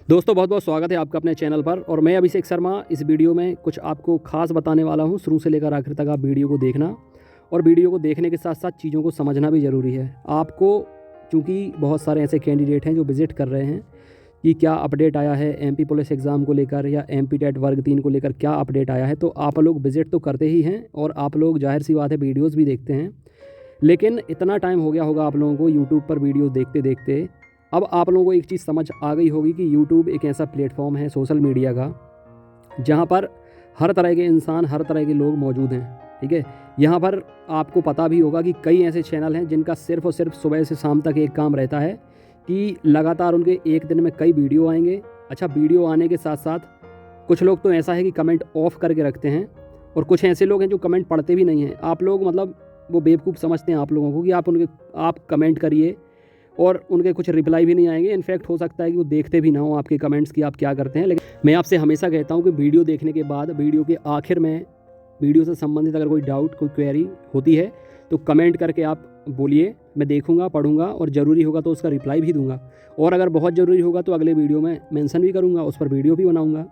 दोस्तों बहुत बहुत स्वागत है आपका अपने चैनल पर। और मैं अभिषेक शर्मा इस वीडियो में कुछ आपको खास बताने वाला हूं। शुरू से लेकर आखिर तक आप वीडियो को देखना, और वीडियो को देखने के साथ साथ चीज़ों को समझना भी ज़रूरी है आपको, क्योंकि बहुत सारे ऐसे कैंडिडेट हैं जो विज़िट कर रहे हैं कि क्या अपडेट आया है एमपी पुलिस एग्ज़ाम को लेकर या एमपी टेट वर्ग 3 को लेकर क्या अपडेट आया है। तो आप लोग विज़िट तो करते ही हैं और आप लोग जाहिर सी बात है वीडियोज़ भी देखते हैं, लेकिन इतना टाइम हो गया होगा आप लोगों को यूट्यूब पर वीडियो देखते देखते, अब आप लोगों को एक चीज़ समझ आ गई होगी कि यूट्यूब एक ऐसा प्लेटफॉर्म है सोशल मीडिया का जहाँ पर हर तरह के इंसान, हर तरह के लोग मौजूद हैं। ठीक है, यहाँ पर आपको पता भी होगा कि कई ऐसे चैनल हैं जिनका सिर्फ़ और सिर्फ सुबह से शाम तक एक काम रहता है कि लगातार उनके एक दिन में कई वीडियो आएंगे। अच्छा, वीडियो आने के साथ साथ कुछ लोग तो ऐसा है कि कमेंट ऑफ करके रखते हैं, और कुछ ऐसे लोग हैं जो कमेंट पढ़ते भी नहीं हैं। आप लोग मतलब वो बेवकूफ़ समझते हैं आप लोगों को कि आप कमेंट करिए और उनके कुछ रिप्लाई भी नहीं आएंगे। इनफैक्ट हो सकता है कि वो देखते भी ना हो आपके कमेंट्स कि आप क्या करते हैं। लेकिन मैं आपसे हमेशा कहता हूँ कि वीडियो देखने के बाद वीडियो के आखिर में वीडियो से संबंधित अगर कोई डाउट, कोई क्वेरी होती है तो कमेंट करके आप बोलिए, मैं देखूंगा, पढ़ूंगा और ज़रूरी होगा तो उसका रिप्लाई भी दूंगा। और अगर बहुत ज़रूरी होगा तो अगले वीडियो में मेंशन भी करूंगा, उस पर वीडियो भी बनाऊंगा।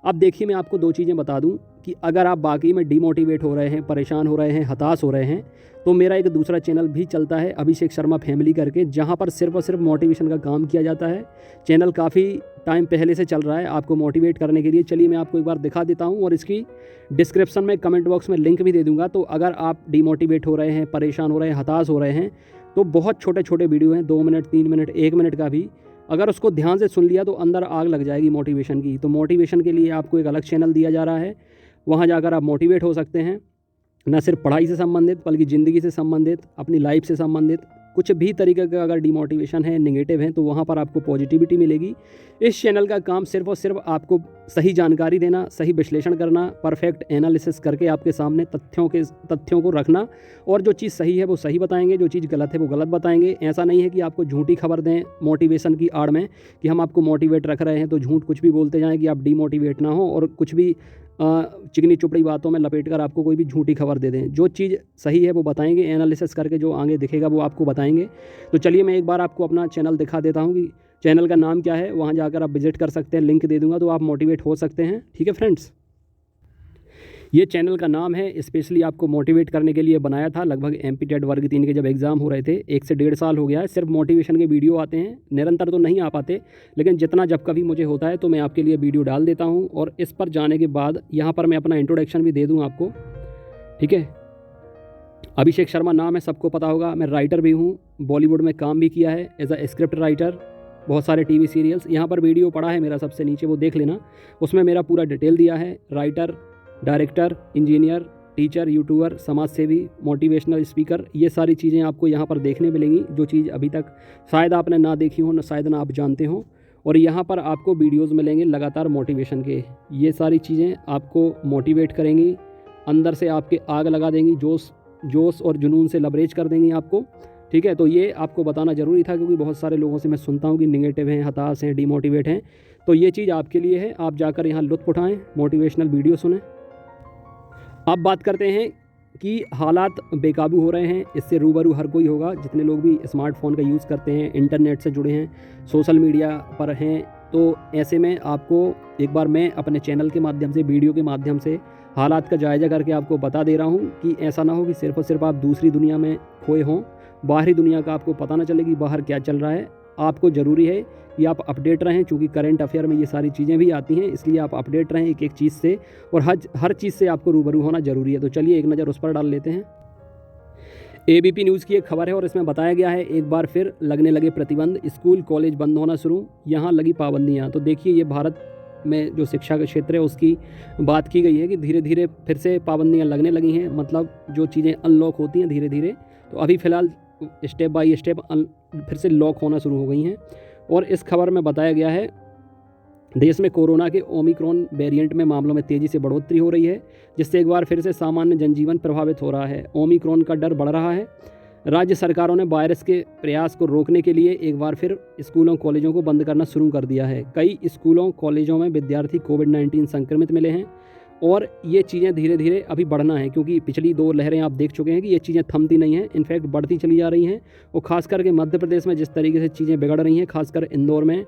अब देखिए, मैं आपको दो चीज़ें बता दूं कि अगर आप बाकी में डिमोटिवेट हो रहे हैं, परेशान हो रहे हैं, हताश हो रहे हैं, तो मेरा एक दूसरा चैनल भी चलता है अभिषेक शर्मा फैमिली करके, जहां पर सिर्फ और सिर्फ मोटिवेशन का काम किया जाता है। चैनल काफ़ी टाइम पहले से चल रहा है आपको मोटिवेट करने के लिए। चलिए मैं आपको एक बार दिखा देता हूं, और इसकी डिस्क्रिप्शन में, कमेंट बॉक्स में लिंक भी दे दूंगा। तो अगर आप डिमोटिवेट हो रहे हैं, परेशान हो रहे हैं, हताश हो रहे हैं, तो बहुत छोटे छोटे वीडियो हैं, 2 मिनट, 3 मिनट, 1 मिनट का भी, अगर उसको ध्यान से सुन लिया तो अंदर आग लग जाएगी मोटिवेशन की। तो मोटिवेशन के लिए आपको एक अलग चैनल दिया जा रहा है, वहाँ जाकर आप मोटिवेट हो सकते हैं। न सिर्फ पढ़ाई से संबंधित बल्कि ज़िंदगी से संबंधित, अपनी लाइफ से संबंधित कुछ भी तरीके का अगर डिमोटिवेशन है, नेगेटिव है, तो वहाँ पर आपको पॉजिटिविटी मिलेगी। इस चैनल का काम सिर्फ और सिर्फ आपको सही जानकारी देना, सही विश्लेषण करना, परफेक्ट एनालिसिस करके आपके सामने तथ्यों को रखना, और जो चीज़ सही है वो सही बताएंगे, जो चीज़ गलत है वो गलत बताएंगे। ऐसा नहीं है कि आपको झूठी खबर दें मोटिवेशन की आड़ में कि हम आपको मोटिवेट रख रहे हैं तो झूठ कुछ भी बोलते जाएँ कि आप डीमोटिवेट ना हो, और कुछ भी चिकनी चुपड़ी बातों में लपेट कर आपको कोई भी झूठी खबर दे दें। जो चीज़ सही है वो बताएंगे, एनालिसिस करके जो आगे दिखेगा वो आपको बताएंगे। तो चलिए मैं एक बार आपको अपना चैनल दिखा देता हूँ कि चैनल का नाम क्या है। वहाँ जाकर आप विजिट कर सकते हैं, लिंक दे दूँगा, तो आप मोटिवेट हो सकते हैं। ठीक है फ्रेंड्स, ये चैनल का नाम है, स्पेशली आपको मोटिवेट करने के लिए बनाया था। लगभग एमपी टेट वर्ग 3 के जब एग्ज़ाम हो रहे थे, 1 से 1.5 साल हो गया है, सिर्फ मोटिवेशन के वीडियो आते हैं। निरंतर तो नहीं आ पाते, लेकिन जितना जब कभी मुझे होता है तो मैं आपके लिए वीडियो डाल देता हूँ। और इस पर जाने के बाद यहाँ पर मैं अपना इंट्रोडक्शन भी दे दूँ आपको। ठीक है, अभिषेक शर्मा नाम है, सबको पता होगा। मैं राइटर भी हूँ, बॉलीवुड में काम भी किया है एज अ स्क्रिप्ट राइटर, बहुत सारे टीवी सीरियल्स। यहाँ पर वीडियो पड़ा है मेरा, सबसे नीचे वो देख लेना, उसमें मेरा पूरा डिटेल दिया है। Writer, director, engineer, teacher, YouTuber, समाज सेवी, मोटिवेशनल स्पीकर, ये सारी चीज़ें आपको यहाँ पर देखने मिलेंगी, जो चीज़ अभी तक शायद आपने ना देखी हो, ना शायद ना आप जानते हो। और यहाँ पर आपको वीडियोज़ मिलेंगे लगातार मोटिवेशन के। ये सारी चीज़ें आपको मोटिवेट करेंगी, अंदर से आपके आग लगा देंगी, जोश और जुनून से लबरेज कर देंगी आपको। ठीक है, तो ये आपको बताना ज़रूरी था, क्योंकि बहुत सारे लोगों से मैं सुनता हूँ कि निगेटिव हैं, हताश हैं, डिमोटिवेट हैं। तो ये चीज़ आपके लिए है, आप जाकर यहाँ लुत्फ़ उठाएँ, मोटिवेशनल वीडियो सुनें। अब बात करते हैं कि हालात बेकाबू हो रहे हैं, इससे रूबरू हर कोई होगा। जितने लोग भी स्मार्टफोन का यूज़ करते हैं, इंटरनेट से जुड़े हैं, सोशल मीडिया पर हैं, तो ऐसे में आपको एक बार मैं अपने चैनल के माध्यम से, वीडियो के माध्यम से हालात का जायज़ा करके आपको बता दे रहा हूँ कि ऐसा ना हो कि सिर्फ और सिर्फ आप दूसरी दुनिया में खोए हों, बाहरी दुनिया का आपको पता ना चले कि बाहर क्या चल रहा है। आपको ज़रूरी है कि आप अपडेट रहें, क्योंकि करंट अफेयर में ये सारी चीज़ें भी आती हैं, इसलिए आप अपडेट रहें एक एक चीज़ से, और हर चीज़ से आपको रूबरू होना ज़रूरी है। तो चलिए एक नज़र उस पर डाल लेते हैं। एबीपी न्यूज़ की एक खबर है और इसमें बताया गया है, एक बार फिर लगने लगे प्रतिबंध, स्कूल कॉलेज बंद होना शुरू, यहाँ लगी पाबंदियाँ। तो देखिए, ये भारत में जो शिक्षा का क्षेत्र है उसकी बात की गई है कि धीरे धीरे फिर से पाबंदियाँ लगने लगी हैं। मतलब जो चीज़ें अनलॉक होती हैं धीरे धीरे, तो अभी फ़िलहाल स्टेप बाय स्टेप फिर से लॉक होना शुरू हो गई हैं। और इस खबर में बताया गया है, देश में कोरोना के ओमिक्रॉन वेरिएंट में मामलों में तेज़ी से बढ़ोतरी हो रही है, जिससे एक बार फिर से सामान्य जनजीवन प्रभावित हो रहा है। ओमिक्रॉन का डर बढ़ रहा है। राज्य सरकारों ने वायरस के प्रयास को रोकने के लिए एक बार फिर स्कूलों कॉलेजों को बंद करना शुरू कर दिया है। कई स्कूलों कॉलेजों में विद्यार्थी कोविड-19 संक्रमित मिले हैं, और ये चीज़ें धीरे धीरे अभी बढ़ना है, क्योंकि पिछली 2 लहरें आप देख चुके हैं कि ये चीज़ें थमती नहीं हैं, इनफैक्ट बढ़ती चली जा रही हैं। और ख़ास करके मध्य प्रदेश में जिस तरीके से चीज़ें बिगड़ रही हैं, खासकर इंदौर में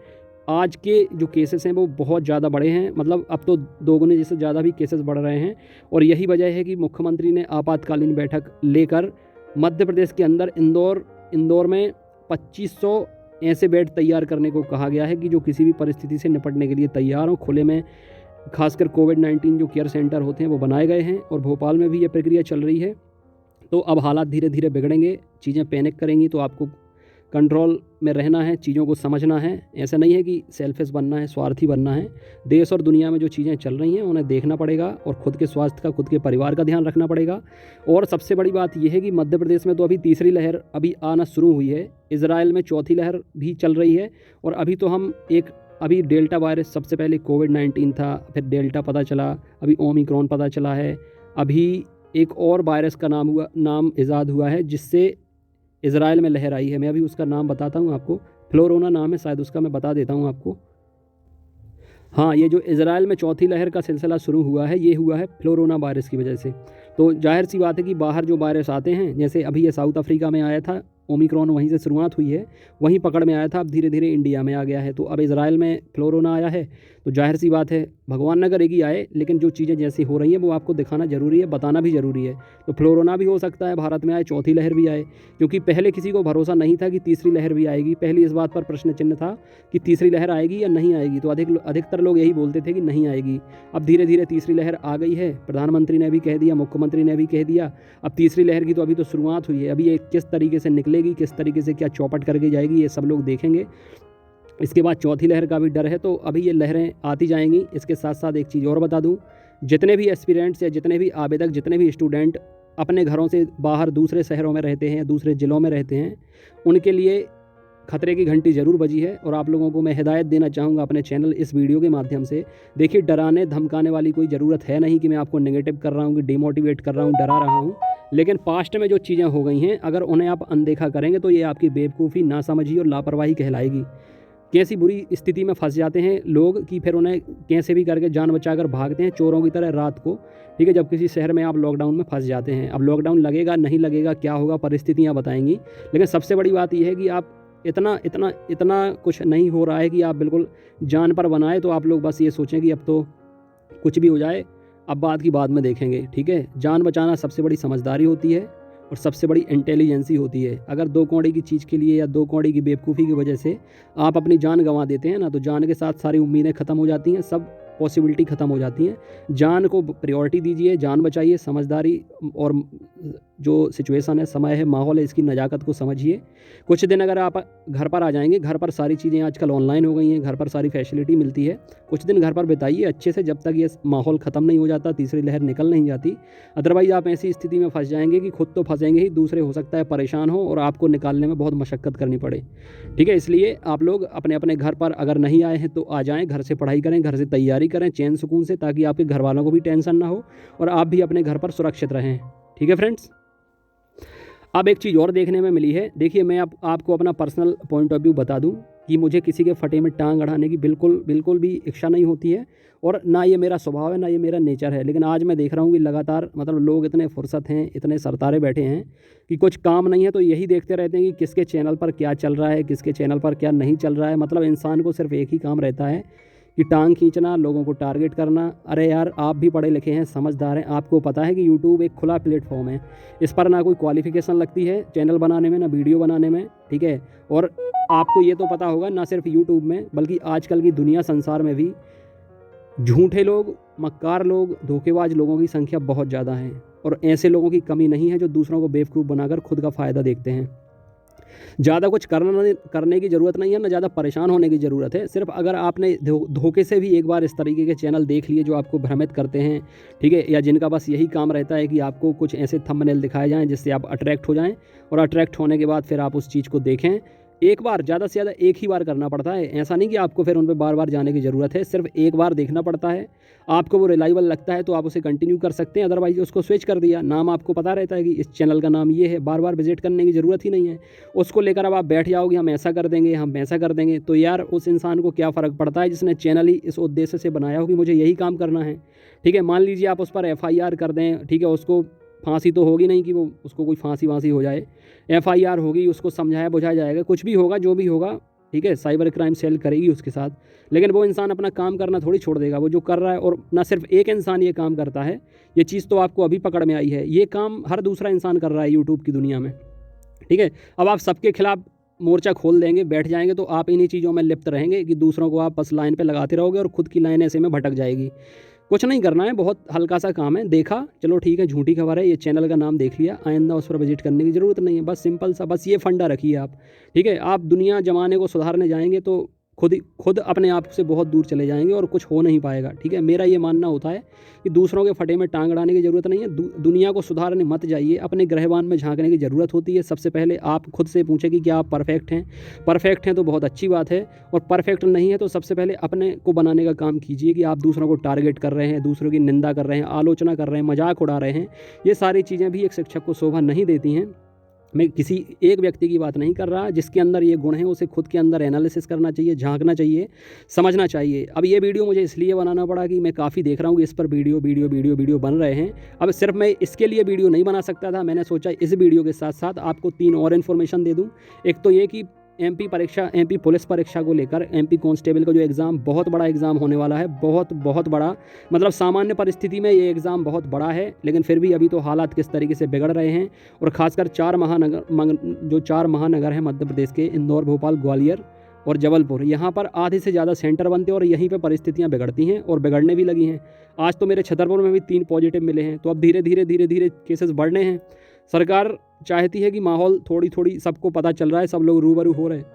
आज के जो केसेस हैं वो बहुत ज़्यादा बढ़े हैं, मतलब अब तो दोगुने जैसे ज़्यादा भी केसेस बढ़ रहे हैं। और यही वजह है कि मुख्यमंत्री ने आपातकालीन बैठक लेकर मध्य प्रदेश के अंदर इंदौर में 2500 ऐसे बेड तैयार करने को कहा गया है कि जो किसी भी परिस्थिति से निपटने के लिए तैयार हों। खुले में खासकर कोविड-19 जो केयर सेंटर होते हैं वो बनाए गए हैं और भोपाल में भी ये प्रक्रिया चल रही है। तो अब हालात धीरे धीरे बिगड़ेंगे, चीज़ें पैनिक करेंगी, तो आपको कंट्रोल में रहना है, चीज़ों को समझना है। ऐसा नहीं है कि सेल्फिश बनना है, स्वार्थी बनना है। देश और दुनिया में जो चीज़ें चल रही हैं उन्हें देखना पड़ेगा और खुद के स्वास्थ्य का, खुद के परिवार का ध्यान रखना पड़ेगा। और सबसे बड़ी बात यह है कि मध्य प्रदेश में तो अभी तीसरी लहर अभी आना शुरू हुई है, इजराइल में चौथी लहर भी चल रही है। और अभी तो हम अभी डेल्टा वायरस, सबसे पहले कोविड-19 था, फिर डेल्टा पता चला, अभी ओमिक्रॉन पता चला है, अभी एक और वायरस का नाम ईजाद हुआ है जिससे इजराइल में लहर आई है। मैं अभी उसका नाम बताता हूँ आपको, फ्लोरोना नाम है शायद उसका, मैं बता देता हूँ आपको। हाँ, ये जो इजराइल में चौथी लहर का सिलसिला शुरू हुआ है, ये हुआ है फ्लोरोना वायरस की वजह से। तो जाहिर सी बात है कि बाहर जो वायरस आते हैं, जैसे अभी ये साउथ अफ्रीका में आया था ओमिक्रॉन, वहीं से शुरुआत हुई है, वहीं पकड़ में आया था, अब धीरे धीरे इंडिया में आ गया है। तो अब इजराइल में फ्लोरोना आया है, तो जाहिर सी बात है भगवान न करेगी आए, लेकिन जो चीज़ें जैसी हो रही हैं वो आपको दिखाना ज़रूरी है, बताना भी ज़रूरी है। तो फ्लोरोना भी हो सकता है भारत में आए, चौथी लहर भी आए, क्योंकि पहले किसी को भरोसा नहीं था कि तीसरी लहर भी आएगी। पहले इस बात पर प्रश्न चिन्ह था कि तीसरी लहर आएगी या नहीं आएगी, तो अधिकतर लोग यही बोलते थे कि नहीं आएगी। अब धीरे धीरे तीसरी लहर आ गई है, प्रधानमंत्री ने भी कह दिया, मुख्यमंत्री ने भी कह दिया। अब तीसरी लहर की तो अभी तो शुरुआत हुई है, अभी ये किस तरीके से निकलेगी, किस तरीके से क्या चौपट करके जाएगी, ये सब लोग देखेंगे। इसके बाद चौथी लहर का भी डर है, तो अभी ये लहरें आती जाएंगी। इसके साथ साथ एक चीज़ और बता दूं, जितने भी एस्पिरेंट्स या जितने भी आवेदक, जितने भी स्टूडेंट अपने घरों से बाहर दूसरे शहरों में रहते हैं, दूसरे ज़िलों में रहते हैं, उनके लिए खतरे की घंटी ज़रूर बजी है। और आप लोगों को मैं हिदायत देना चाहूँगा अपने चैनल, इस वीडियो के माध्यम से। देखिए, डराने धमकाने वाली कोई ज़रूरत है नहीं कि मैं आपको नेगेटिव कर रहा हूँ, कि डिमोटिवेट कर रहा हूँ, डरा रहा हूँ। लेकिन पास्ट में जो चीज़ें हो गई हैं, अगर उन्हें आप अनदेखा करेंगे तो ये आपकी बेवकूफ़ी, नासमझी और लापरवाही कहलाएगी। कैसी बुरी स्थिति में फंस जाते हैं लोग कि फिर उन्हें कैसे भी करके जान बचाकर भागते हैं चोरों की तरह रात को, ठीक है, जब किसी शहर में आप लॉकडाउन में फंस जाते हैं। अब लॉकडाउन लगेगा नहीं लगेगा, क्या होगा, परिस्थितियाँ बताएंगी। लेकिन सबसे बड़ी बात यह है कि आप इतना कुछ नहीं हो रहा है कि आप बिल्कुल जान पर बनाए, तो आप लोग बस ये सोचें कि अब तो कुछ भी हो जाए, अब बात की बाद में देखेंगे। ठीक है, जान बचाना सबसे बड़ी समझदारी होती है और सबसे बड़ी इंटेलिजेंसी होती है। अगर दो कौड़ी की चीज़ के लिए या दो कौड़ी की बेवकूफ़ी की वजह से आप अपनी जान गंवा देते हैं ना, तो जान के साथ सारी उम्मीदें ख़त्म हो जाती हैं, सब पॉसिबिलिटी ख़त्म हो जाती हैं। जान को प्रायोरिटी दीजिए, जान बचाइए, समझदारी और जो सिचुएशन है, समय है, माहौल है, इसकी नज़ाकत को समझिए। कुछ दिन अगर आप घर पर आ जाएंगे, घर पर सारी चीज़ें आजकल ऑनलाइन हो गई हैं, घर पर सारी फैसिलिटी मिलती है, कुछ दिन घर पर बिताइए अच्छे से, जब तक ये माहौल ख़त्म नहीं हो जाता, तीसरी लहर निकल नहीं जाती। अदरवाइज़ आप ऐसी स्थिति में फंस जाएंगे कि खुद तो फंसेंगे ही, दूसरे हो सकता है परेशान हो और आपको निकालने में बहुत मशक्क़त करनी पड़े। ठीक है, इसलिए आप लोग अपने अपने घर पर अगर नहीं आए हैं तो आ जाएँ, घर से पढ़ाई करें, घर से तैयारी करें चैन सुकून से, ताकि आपके घर वालों को भी टेंशन ना हो और आप भी अपने घर पर सुरक्षित रहें। ठीक है फ्रेंड्स, अब एक चीज़ और देखने में मिली है। देखिए, मैं आपको अपना पर्सनल पॉइंट ऑफ व्यू बता दूं कि मुझे किसी के फटे में टांग अड़ाने की बिल्कुल भी इच्छा नहीं होती है, और ना ये मेरा स्वभाव है, ना ये मेरा नेचर है। लेकिन आज मैं देख रहा हूँ कि लगातार मतलब लोग इतने फुर्सत हैं, इतने सरतारे बैठे हैं कि कुछ काम नहीं है तो यही देखते रहते हैं कि किसके चैनल पर क्या चल रहा है, किसके चैनल पर क्या नहीं चल रहा है। मतलब इंसान को सिर्फ एक ही काम रहता है कि टांग खींचना, लोगों को टारगेट करना। अरे यार, आप भी पढ़े लिखे हैं, समझदार हैं, आपको पता है कि यूट्यूब एक खुला प्लेटफॉर्म है, इस पर ना कोई क्वालिफिकेशन लगती है चैनल बनाने में, ना वीडियो बनाने में। ठीक है, और आपको ये तो पता होगा, ना सिर्फ यूट्यूब में बल्कि आजकल की दुनिया संसार में भी झूठे लोग, मक्कार लोग, धोखेबाज लोगों की संख्या बहुत ज़्यादा है, और ऐसे लोगों की कमी नहीं है जो दूसरों को बेवकूफ़ बनाकर खुद का फ़ायदा देखते हैं। ज़्यादा कुछ करने की ज़रूरत नहीं है, ना ज़्यादा परेशान होने की ज़रूरत है। सिर्फ अगर आपने धोखे से भी एक बार इस तरीके के चैनल देख लिए जो आपको भ्रमित करते हैं, ठीक है, या जिनका बस यही काम रहता है कि आपको कुछ ऐसे थंबनेल दिखाए जाएँ जिससे आप अट्रैक्ट हो जाएँ, और अट्रैक्ट होने के बाद फिर आप उस चीज़ को देखें। एक बार, ज़्यादा से ज़्यादा एक ही बार करना पड़ता है, ऐसा नहीं कि आपको फिर उन पर बार बार जाने की ज़रूरत है। सिर्फ एक बार देखना पड़ता है, आपको वो रिलायबल लगता है तो आप उसे कंटिन्यू कर सकते हैं, अदरवाइज़ उसको स्विच कर दिया। नाम आपको पता रहता है कि इस चैनल का नाम ये है, बार बार विजिट करने की ज़रूरत ही नहीं है। उसको लेकर अब आप बैठ जाओगे, हम ऐसा कर देंगे, हम वैसा कर देंगे, तो यार उस इंसान को क्या फ़र्क पड़ता है जिसने चैनल ही इस उद्देश्य से बनाया हो कि मुझे यही काम करना है। ठीक है, मान लीजिए आप उस पर FIR कर दें, ठीक है, उसको फांसी तो होगी नहीं कि उसको कोई फांसी हो जाए, FIR होगी, उसको समझाया बुझाया जाएगा, कुछ भी होगा, जो भी होगा, ठीक है, साइबर क्राइम सेल करेगी उसके साथ, लेकिन वो इंसान अपना काम करना थोड़ी छोड़ देगा। वो जो कर रहा है, और ना सिर्फ एक इंसान ये काम करता है, ये चीज़ तो आपको अभी पकड़ में आई है, ये काम हर दूसरा इंसान कर रहा है यूट्यूब की दुनिया में, ठीक है। अब आप सबके खिलाफ मोर्चा खोल देंगे, बैठ जाएंगे, तो आप इन्हीं चीज़ों में लिप्त रहेंगे कि दूसरों को आप बस लाइन पे लगाते रहोगे और खुद की लाइन ऐसे में भटक जाएगी। कुछ नहीं करना है, बहुत हल्का सा काम है। देखा, चलो ठीक है, झूठी खबर है, ये चैनल का नाम देख लिया, आइंदा उस पर विजिट करने की ज़रूरत नहीं है। बस सिंपल सा, बस ये फंडा रखिए आप, ठीक है। आप दुनिया जमाने को सुधारने जाएंगे तो खुद अपने आप से बहुत दूर चले जाएंगे और कुछ हो नहीं पाएगा, ठीक है। मेरा ये मानना होता है कि दूसरों के फटे में टांग अड़ाने की ज़रूरत नहीं है। दुनिया को सुधारने मत जाइए, अपने ग्रहवान में झांकने की ज़रूरत होती है। सबसे पहले आप खुद से पूछें कि क्या आप परफेक्ट हैं। परफेक्ट हैं तो बहुत अच्छी बात है, और परफेक्ट नहीं है तो सबसे पहले अपने को बनाने का काम कीजिए कि आप दूसरों को टारगेट कर रहे हैं, दूसरों की निंदा कर रहे हैं, आलोचना कर रहे हैं, मजाक उड़ा रहे हैं। ये सारी चीज़ें भी एक शिक्षक को शोभा नहीं देती हैं। मैं किसी एक व्यक्ति की बात नहीं कर रहा, जिसके अंदर ये गुण है उसे खुद के अंदर एनालिसिस करना चाहिए, झांकना चाहिए, समझना चाहिए। अब ये वीडियो मुझे इसलिए बनाना पड़ा कि मैं काफ़ी देख रहा हूँ कि इस पर वीडियो बन रहे हैं। अब सिर्फ मैं इसके लिए वीडियो नहीं बना सकता था, मैंने सोचा इस वीडियो के साथ साथ आपको 3 और इन्फॉर्मेशन दे दूँ। एक तो ये कि एमपी पुलिस परीक्षा को लेकर, एमपी कांस्टेबल का जो एग्ज़ाम, बहुत बड़ा एग्ज़ाम होने वाला है, बहुत बड़ा। मतलब सामान्य परिस्थिति में ये एग्ज़ाम बहुत बड़ा है, लेकिन फिर भी अभी तो हालात किस तरीके से बिगड़ रहे हैं, और ख़ासकर 4 महानगर हैं मध्य प्रदेश के, इंदौर, भोपाल, ग्वालियर और जबलपुर, यहाँ पर आधे से ज़्यादा सेंटर बनते हैं और यहीं पे परिस्थितियाँ बिगड़ती हैं और बिगड़ने भी लगी हैं। आज तो मेरे छतरपुर में भी 3 पॉजिटिव मिले हैं, तो अब धीरे धीरे केसेस बढ़ने हैं। सरकार चाहती है कि माहौल थोड़ी सबको पता चल रहा है, सब लोग रूबरू हो रहे हैं,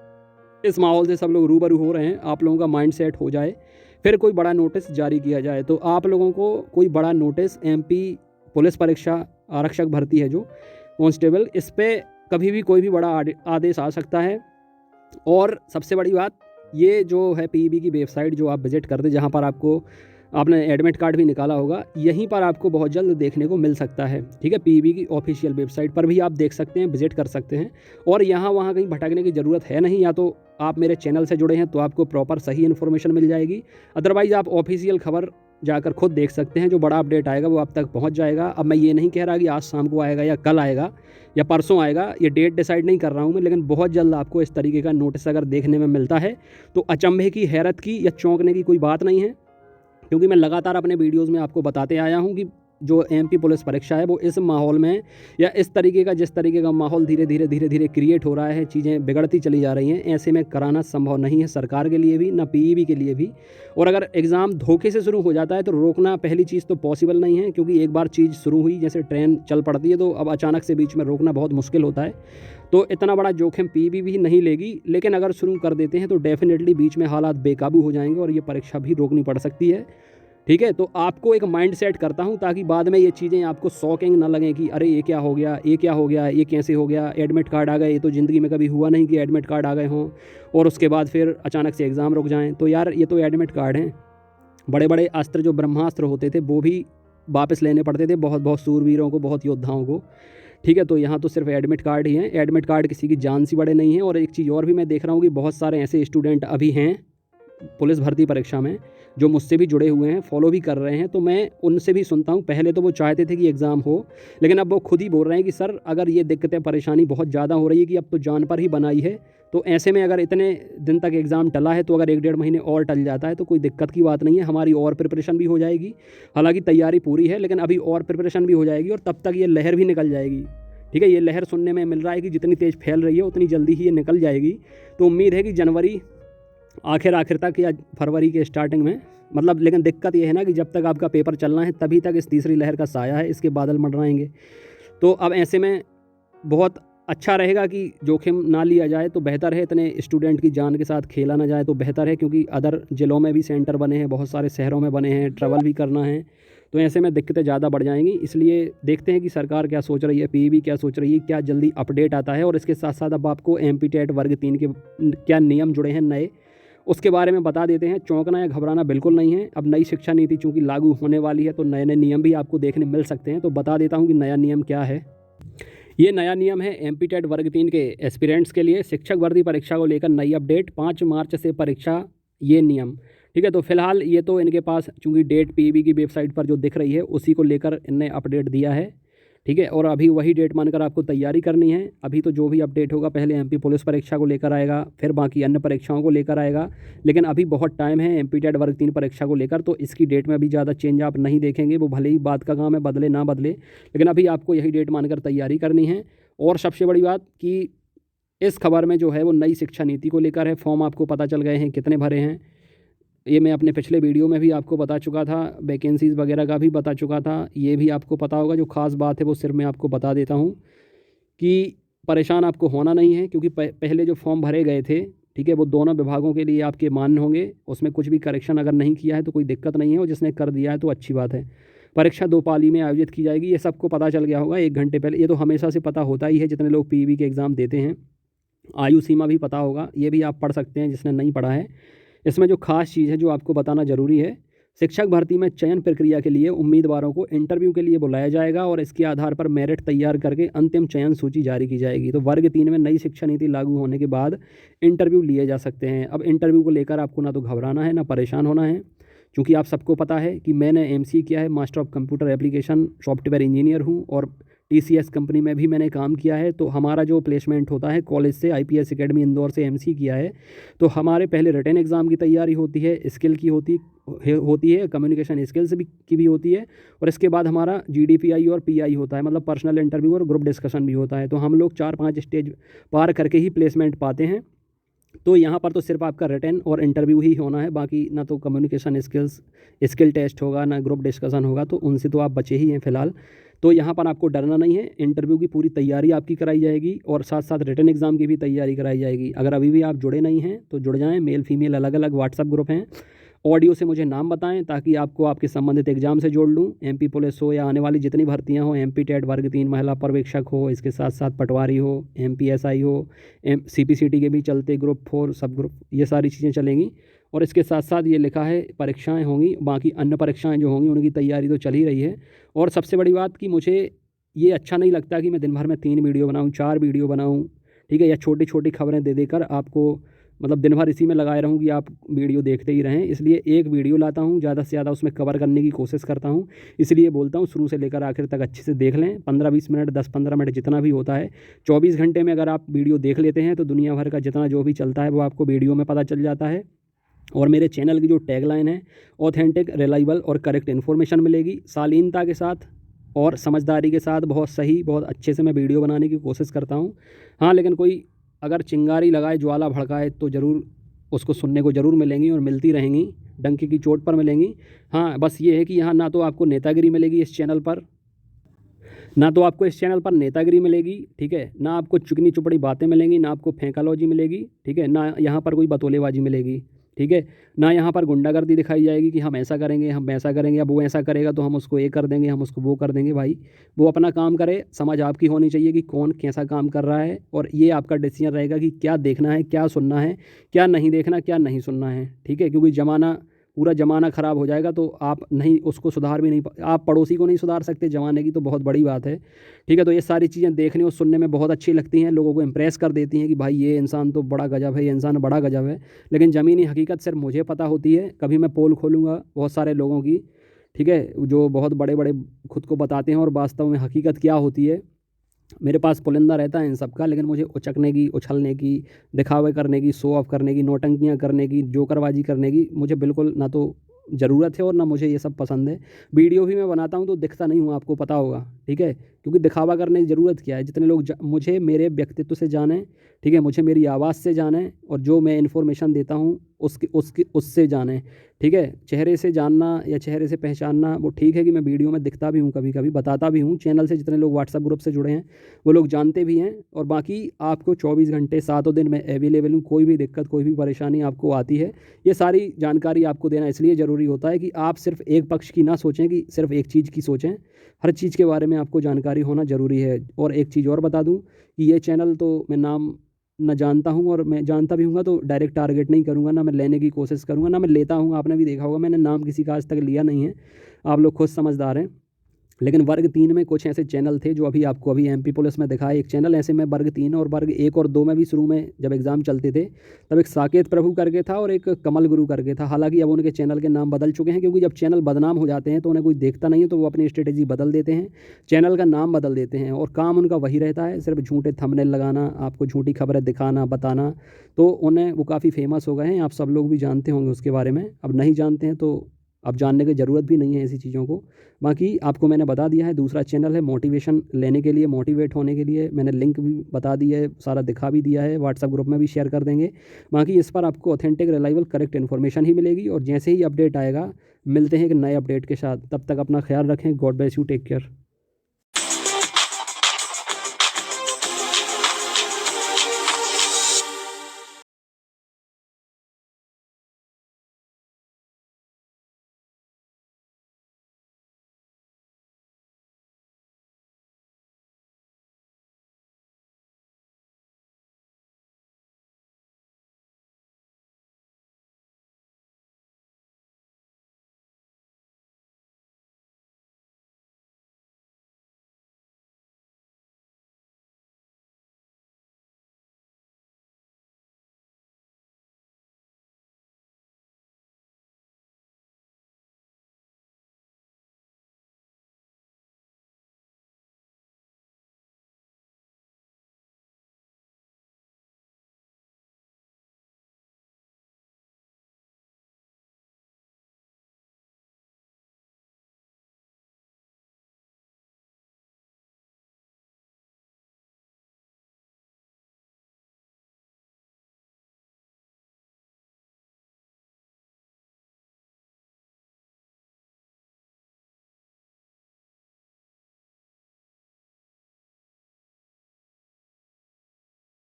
इस माहौल से सब लोग रूबरू हो रहे हैं, आप लोगों का माइंड सेट हो जाए, फिर कोई बड़ा नोटिस जारी किया जाए। तो आप लोगों को कोई बड़ा नोटिस, एमपी पुलिस परीक्षा आरक्षक भर्ती है जो कांस्टेबल, इस पर कभी भी कोई भी बड़ा आदेश आ सकता है। और सबसे बड़ी बात, ये जो है पीईबी की वेबसाइट जो आप विजिट करते, जहाँ पर आपने एडमिट कार्ड भी निकाला होगा, यहीं पर आपको बहुत जल्द देखने को मिल सकता है, ठीक है। पीईबी की ऑफिशियल वेबसाइट पर भी आप देख सकते हैं, विजिट कर सकते हैं, और यहाँ वहाँ कहीं भटकने की ज़रूरत है नहीं। या तो आप मेरे चैनल से जुड़े हैं तो आपको प्रॉपर सही इन्फॉर्मेशन मिल जाएगी, अदरवाइज़ आप ऑफिशियल खबर जाकर खुद देख सकते हैं, जो बड़ा अपडेट आएगा वो आप तक पहुंच जाएगा। अब मैं ये नहीं कह रहा कि आज शाम को आएगा या कल आएगा या परसों आएगा, ये डेट डिसाइड नहीं कर रहा हूँ मैं, लेकिन बहुत जल्द आपको इस तरीके का नोटिस अगर देखने में मिलता है तो अचंभे की, हैरत की या चौंकने की कोई बात नहीं है, क्योंकि मैं लगातार अपने वीडियोज़ में आपको बताते आया हूँ कि जो एमपी पुलिस परीक्षा है वो इस माहौल में, या इस तरीके का, जिस तरीके का माहौल धीरे धीरे क्रिएट हो रहा है, चीज़ें बिगड़ती चली जा रही हैं, ऐसे में कराना संभव नहीं है सरकार के लिए भी, ना पीईबी के लिए भी। और अगर एग्ज़ाम धोखे से शुरू हो जाता है तो रोकना पहली चीज़ तो पॉसिबल नहीं है, क्योंकि एक बार चीज़ शुरू हुई, जैसे ट्रेन चल पड़ती है, तो अब अचानक से बीच में रोकना बहुत मुश्किल होता है। तो इतना बड़ा जोखिम पीईबी भी नहीं लेगी, लेकिन अगर शुरू कर देते हैं तो डेफिनेटली बीच में हालात बेकाबू हो जाएंगे और ये परीक्षा भी रोकनी पड़ सकती है, ठीक है। तो आपको एक माइंड सेट करता हूँ ताकि बाद में ये चीज़ें आपको शॉकिंग ना लगें कि अरे ये क्या हो गया, ये कैसे हो गया, एडमिट कार्ड आ गए, ये तो ज़िंदगी में कभी हुआ नहीं कि एडमिट कार्ड आ गए हों और उसके बाद फिर अचानक से एग्ज़ाम रुक जाएँ। तो यार, ये तो एडमिट कार्ड हैं। बड़े बड़े अस्त्र जो ब्रह्मास्त्र होते थे वो भी वापस लेने पड़ते थे बहुत सूरवीरों को, बहुत योद्धाओं को, ठीक है। तो यहाँ तो सिर्फ एडमिट कार्ड ही हैं, एडमिट कार्ड किसी की जान से बड़े नहीं हैं। और एक चीज़ और भी मैं देख रहा हूँ कि बहुत सारे ऐसे स्टूडेंट अभी हैं पुलिस भर्ती परीक्षा में जो मुझसे भी जुड़े हुए हैं, फॉलो भी कर रहे हैं, तो मैं उनसे भी सुनता हूँ। पहले तो वो चाहते थे कि एग्ज़ाम हो, लेकिन अब वो खुद ही बोल रहे हैं कि सर अगर ये दिक्कतें, परेशानी बहुत ज़्यादा हो रही है कि अब तो जान पर ही बनाई है, तो ऐसे में अगर इतने दिन तक एग्ज़ाम टला है तो अगर 1-1.5 महीने और टल जाता है तो कोई दिक्कत की बात नहीं है, हमारी और प्रिपरेशन भी हो जाएगी। हालांकि तैयारी पूरी है, लेकिन अभी और प्रिपरेशन भी हो जाएगी और तब तक ये लहर भी निकल जाएगी, ठीक है। ये लहर सुनने में मिल रहा है कि जितनी तेज़ फैल रही है उतनी जल्दी ही ये निकल जाएगी। तो उम्मीद है कि जनवरी आखिर तक या फरवरी के स्टार्टिंग में, मतलब, लेकिन दिक्कत ये है ना कि जब तक आपका पेपर चलना है तभी तक इस तीसरी लहर का साया है, इसके बादल मंडराएंगे। तो अब ऐसे में बहुत अच्छा रहेगा कि जोखिम ना लिया जाए तो बेहतर है, इतने स्टूडेंट की जान के साथ खेला ना जाए तो बेहतर है, क्योंकि अदर ज़िलों में भी सेंटर बने हैं, बहुत सारे शहरों में बने हैं, ट्रैवल भी करना है, तो ऐसे में दिक्कतें ज़्यादा बढ़ जाएंगी। इसलिए देखते हैं कि सरकार क्या सोच रही है, पीईबी क्या सोच रही है, क्या जल्दी अपडेट आता है। और इसके साथ साथ अब आपको एमपी टेट वर्ग 3 के क्या नियम जुड़े हैं नए, उसके बारे में बता देते हैं। चौंकना या घबराना बिल्कुल नहीं है। अब नई शिक्षा नीति चूँकि लागू होने वाली है तो नए नए नियम भी आपको देखने मिल सकते हैं। तो बता देता हूँ कि नया नियम क्या है। ये नया नियम है एमपी टेट वर्ग 3 के एस्पिरेंट्स के लिए शिक्षक भर्ती परीक्षा को लेकर नई अपडेट, 5 मार्च से परीक्षा, ये नियम, ठीक है। तो फिलहाल ये तो इनके पास चूँकि डेट पीईबी की वेबसाइट पर जो दिख रही है उसी को लेकर इनने अपडेट दिया है। ठीक है। और अभी वही डेट मानकर आपको तैयारी करनी है। अभी तो जो भी अपडेट होगा पहले एमपी पुलिस परीक्षा को लेकर आएगा, फिर बाकी अन्य परीक्षाओं को लेकर आएगा, लेकिन अभी बहुत टाइम है एमपी टेट वर्ग 3 परीक्षा को लेकर, तो इसकी डेट में अभी ज़्यादा चेंज आप नहीं देखेंगे। वो भले ही बात का काम है, बदले ना बदले, लेकिन अभी आपको यही डेट मानकर तैयारी करनी है। और सबसे बड़ी बात कि इस खबर में जो है वो नई शिक्षा नीति को लेकर है। फॉर्म आपको पता चल गए हैं कितने भरे हैं, ये मैं अपने पिछले वीडियो में भी आपको बता चुका था, वैकेंसीज़ वगैरह का भी बता चुका था, ये भी आपको पता होगा। जो खास बात है वो सिर्फ मैं आपको बता देता हूँ कि परेशान आपको होना नहीं है, क्योंकि पहले जो फॉर्म भरे गए थे, ठीक है, वो दोनों विभागों के लिए आपके मान्य होंगे। उसमें कुछ भी करेक्शन अगर नहीं किया है तो कोई दिक्कत नहीं है, और जिसने कर दिया है तो अच्छी बात है। परीक्षा 2 पाली में आयोजित की जाएगी, ये सबको पता चल गया होगा 1 घंटे पहले। ये तो हमेशा से पता होता ही है जितने लोग पीईबी के एग्ज़ाम देते हैं। आयु सीमा भी पता होगा, ये भी आप पढ़ सकते हैं जिसने नहीं पढ़ा है। इसमें जो खास चीज़ है जो आपको बताना ज़रूरी है, शिक्षक भर्ती में चयन प्रक्रिया के लिए उम्मीदवारों को इंटरव्यू के लिए बुलाया जाएगा, और इसके आधार पर मेरिट तैयार करके अंतिम चयन सूची जारी की जाएगी। तो वर्ग 3 में नई शिक्षा नीति लागू होने के बाद इंटरव्यू लिए जा सकते हैं। अब इंटरव्यू को लेकर आपको ना तो घबराना है ना परेशान होना है, क्योंकि आप सबको पता है कि मैंने एमसीए किया है, master of computer application software engineer हूँ, और टीसीएस कंपनी में भी मैंने काम किया है। तो हमारा जो प्लेसमेंट होता है कॉलेज से, आईपीएस एकेडमी इंदौर से एमसीए किया है, तो हमारे पहले रिटन एग्ज़ाम की तैयारी होती है, स्किल की होती है, कम्युनिकेशन स्किल्स की भी होती है, और इसके बाद हमारा जीडीपीआई और पीआई होता है, मतलब पर्सनल इंटरव्यू और ग्रुप डिस्कशन भी होता है। तो हम लोग 4-5 स्टेज पार करके ही प्लेसमेंट पाते हैं। तो यहाँ पर तो सिर्फ आपका रिटन और इंटरव्यू ही होना है, बाकी ना तो कम्युनिकेशन स्किल टेस्ट होगा, ना ग्रुप डिस्कशन होगा, तो उनसे तो आप बचे ही हैं फ़िलहाल। तो यहाँ पर आपको डरना नहीं है, इंटरव्यू की पूरी तैयारी आपकी कराई जाएगी, और साथ साथ रिटन एग्ज़ाम की भी तैयारी कराई जाएगी। अगर अभी भी आप जुड़े नहीं हैं तो जुड़ जाएँ, मेल फीमेल अलग अलग व्हाट्सएप ग्रुप हैं। ऑडियो से मुझे नाम बताएं ताकि आपको आपके संबंधित एग्जाम से जोड़ लूँ। एमपी पुलिस हो या आने वाली जितनी भर्तियां हो, एमपी टेट वर्ग 3 महिला पर्यवेक्षक हो, इसके साथ साथ पटवारी हो, एमपीएसआई हो, सीपीसीटी के भी चलते, ग्रुप 4 सब ग्रुप, ये सारी चीज़ें चलेंगी। और इसके साथ साथ ये लिखा है परीक्षाएं होंगी, बाकी अन्य परीक्षाएं जो होंगी उनकी तैयारी तो चल ही रही है। और सबसे बड़ी बात कि मुझे ये अच्छा नहीं लगता कि मैं दिन भर में 3 वीडियो बनाऊँ, 4 वीडियो बनाऊँ, ठीक है, या छोटी छोटी खबरें दे देकर आपको मतलब दिन भर इसी में लगाए रहूँ कि आप वीडियो देखते ही रहें। इसलिए एक वीडियो लाता हूँ, ज़्यादा से ज़्यादा उसमें कवर करने की कोशिश करता हूँ। इसलिए बोलता हूँ शुरू से लेकर आखिर तक अच्छे से देख लें। 15-20 मिनट, 10-15 मिनट जितना भी होता है, 24 घंटे में अगर आप वीडियो देख लेते हैं तो दुनिया भर का जितना जो भी चलता है वो आपको वीडियो में पता चल जाता है। और मेरे चैनल की जो टैगलाइन है, ऑथेंटिक, रिलायबल और करेक्ट इन्फॉर्मेशन मिलेगी, शालीनता के साथ और समझदारी के साथ बहुत सही, बहुत अच्छे से मैं वीडियो बनाने की कोशिश करता हूँ। हाँ, लेकिन कोई अगर चिंगारी लगाए, ज्वाला भड़काए तो ज़रूर उसको सुनने को ज़रूर मिलेंगी और मिलती रहेंगी, डंके की चोट पर मिलेंगी। हाँ, बस ये है कि यहाँ ना तो आपको नेतागिरी मिलेगी इस चैनल पर, नेतागिरी मिलेगी, ठीक है, ना आपको चुगनी चुपड़ी बातें मिलेंगी, ना आपको फेंकालॉजी मिलेगी, ठीक है, ना यहाँ पर कोई बतौलेबाजी मिलेगी, ठीक है, ना यहाँ पर गुंडागर्दी दिखाई जाएगी कि हम ऐसा करेंगे, हम वैसा करेंगे, अब वो ऐसा करेगा तो हम उसको ये कर देंगे, हम उसको वो कर देंगे। भाई, वो अपना काम करे, समझ आपकी होनी चाहिए कि कौन कैसा काम कर रहा है, और ये आपका डिसीजन रहेगा कि क्या देखना है, क्या सुनना है, क्या नहीं देखना, क्या नहीं सुनना है, ठीक है, क्योंकि पूरा ज़माना ख़राब हो जाएगा तो आप नहीं उसको सुधार भी नहीं, आप पड़ोसी को नहीं सुधार सकते, ज़माने की तो बहुत बड़ी बात है, ठीक है। तो ये सारी चीज़ें देखने और सुनने में बहुत अच्छी लगती हैं, लोगों को इम्प्रेस कर देती हैं कि भाई ये इंसान तो बड़ा गजब है, ये इंसान बड़ा गजब है, लेकिन ज़मीनी हकीकत सिर्फ मुझे पता होती है। कभी मैं पोल खोलूँगा बहुत सारे लोगों की, ठीक है, जो बहुत बड़े बड़े खुद को बताते हैं और वास्तव में हकीकत क्या होती है, मेरे पास पुलिंदा रहता है इन सब का, लेकिन मुझे उचकने की, उछलने की, दिखावे करने की, शो ऑफ करने की, नौटंकियाँ करने की, जोकरबाजी करने की मुझे बिल्कुल ना तो ज़रूरत है और ना मुझे ये सब पसंद है। वीडियो भी मैं बनाता हूँ तो दिखता नहीं हूँ, आपको पता होगा, ठीक है, क्योंकि दिखावा करने की ज़रूरत क्या है। जितने लोग मुझे मेरे व्यक्तित्व से जाने, ठीक है, मुझे मेरी आवाज़ से जाने, और जो मैं इन्फॉर्मेशन देता हूँ उससे जाने, ठीक है। चेहरे से जानना या चेहरे से पहचानना वो ठीक है कि मैं वीडियो में दिखता भी हूँ, कभी कभी बताता भी हूँ। चैनल से जितने लोग व्हाट्सएप ग्रुप से जुड़े हैं वो लोग जानते भी हैं, और बाकी आपको 24 घंटे 7 दिन में अवेलेबल हूँ। कोई भी दिक्कत, कोई भी परेशानी आपको आती है, ये सारी जानकारी आपको देना इसलिए ज़रूरी होता है कि आप सिर्फ एक पक्ष की ना सोचें, कि सिर्फ एक चीज़ की सोचें, हर चीज़ के बारे में आपको जानकारी होना ज़रूरी है। और एक चीज़ और बता दूँ कि ये चैनल तो मैं नाम न जानता हूँ, और मैं जानता भी हूँगा तो डायरेक्ट टारगेट नहीं करूँगा, ना मैं लेने की कोशिश करूँगा, ना मैं लेता हूँ। आपने भी देखा होगा मैंने नाम किसी का आज तक लिया नहीं है, आप लोग खुद समझदार हैं। लेकिन वर्ग 3 में कुछ ऐसे चैनल थे जो अभी आपको एमपी पुलिस में दिखाया एक चैनल, ऐसे में वर्ग 3 और वर्ग 1 और 2 में भी शुरू में जब एग्ज़ाम चलते थे तब एक साकेत प्रभु करके था और एक कमल गुरु करके था। हालांकि अब उनके चैनल के नाम बदल चुके हैं, क्योंकि जब चैनल बदनाम हो जाते हैं तो उन्हें कोई देखता नहीं है, तो वो अपनी स्ट्रेटेजी बदल देते हैं, चैनल का नाम बदल देते हैं और काम उनका वही रहता है, सिर्फ झूठे थंबनेल लगाना, आपको झूठी खबरें दिखाना, बताना। तो उन्हें वो काफ़ी फेमस हो गए हैं, आप सब लोग भी जानते होंगे उसके बारे में। अब नहीं जानते हैं तो अब जानने की ज़रूरत भी नहीं है ऐसी चीज़ों को। बाकी आपको मैंने बता दिया है, दूसरा चैनल है मोटिवेशन लेने के लिए, मोटिवेट होने के लिए, मैंने लिंक भी बता दिया है, सारा दिखा भी दिया है, व्हाट्सएप ग्रुप में भी शेयर कर देंगे। बाकी इस पर आपको ऑथेंटिक, रिलायबल, करेक्ट इन्फॉर्मेशन ही मिलेगी और जैसे ही अपडेट आएगा मिलते हैं एक नए अपडेट के साथ। तब तक अपना ख्याल रखें। God bless you, take care.